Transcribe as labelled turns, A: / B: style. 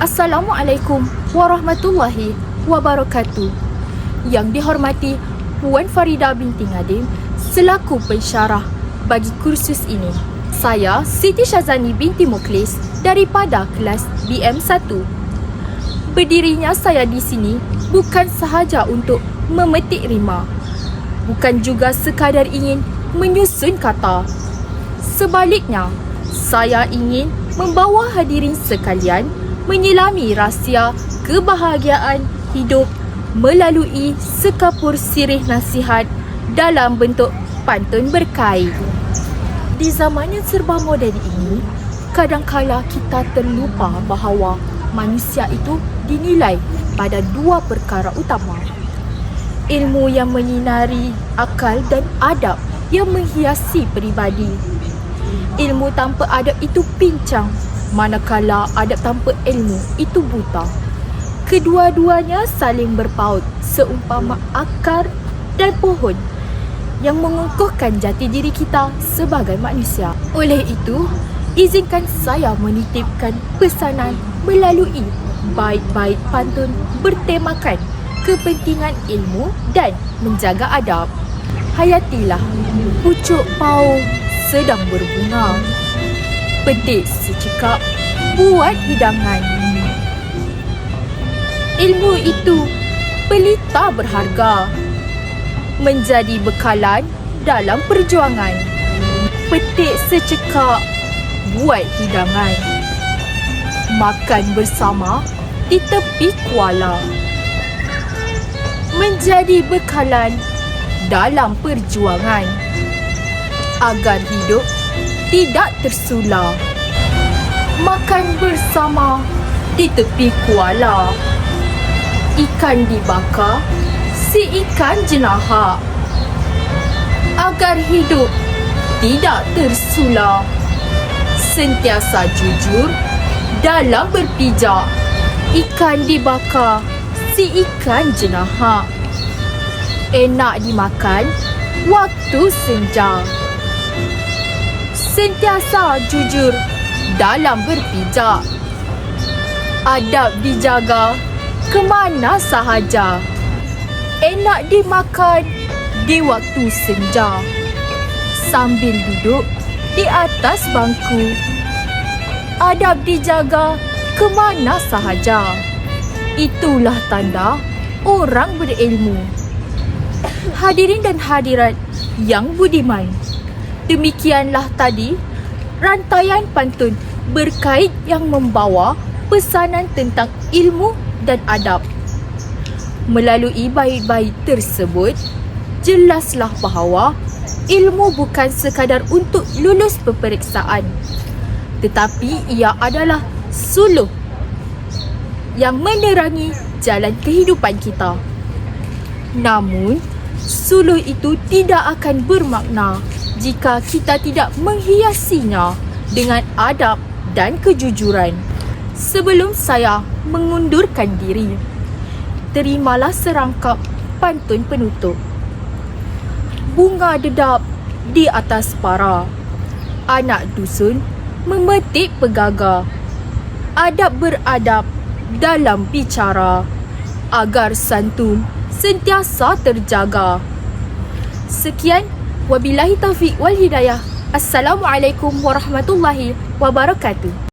A: Assalamualaikum warahmatullahi wabarakatuh. Yang dihormati Puan Farida binti Nadim selaku pensyarah bagi kursus ini. Saya Siti Syazani binti Mukhlis daripada kelas BM1. Berdirinya saya di sini bukan sahaja untuk memetik rima, bukan juga sekadar ingin menyusun kata. Sebaliknya, saya ingin membawa hadirin sekalian menyelami rahsia kebahagiaan hidup melalui sekapur sirih nasihat dalam bentuk pantun berkait. Di zaman yang serba moden ini, kadangkala kita terlupa bahawa manusia itu dinilai pada dua perkara utama. Ilmu yang menyinari akal dan adab yang menghiasi peribadi. Ilmu tanpa adab itu pincang, manakala adab tanpa ilmu itu buta. Kedua-duanya saling berpaut seumpama akar dan pohon yang mengukuhkan jati diri kita sebagai manusia. Oleh itu, izinkan saya menitipkan pesanan melalui bait-bait pantun bertemakan kepentingan ilmu dan menjaga adab. Hayatilah pucuk pau sedang berbunga, petik secekap buat hidangan. Ilmu itu pelita berharga, menjadi bekalan dalam perjuangan. Petik secekap buat hidangan, makan bersama di tepi kuala, menjadi bekalan dalam perjuangan agar hidup tidak tersular. Makan bersama di tepi kuala, ikan dibakar si ikan jenaha, agar hidup tidak tersular. Sentiasa jujur dalam berpijak, ikan dibakar si ikan jenaha, enak dimakan waktu senja. Sentiasa jujur dalam berpijak, adab dijaga kemana sahaja, enak dimakan di waktu senja, sambil duduk di atas bangku, adab dijaga kemana sahaja. Itulah tanda orang berilmu. Hadirin dan hadirat yang budiman, demikianlah tadi rantaian pantun berkait yang membawa pesanan tentang ilmu dan adab. Melalui bait-bait tersebut, jelaslah bahawa ilmu bukan sekadar untuk lulus peperiksaan, tetapi ia adalah suluh yang menerangi jalan kehidupan kita. Namun, suluh itu tidak akan bermakna jika kita tidak menghiasinya dengan adab dan kejujuran. Sebelum saya mengundurkan diri, terimalah serangkap pantun penutup. Bunga dedap di atas para, anak dusun memetik pegaga, adab beradab dalam bicara, agar santun sentiasa terjaga. Sekian, wabillahi taufiq wal hidayah. Assalamualaikum warahmatullahi wabarakatuh.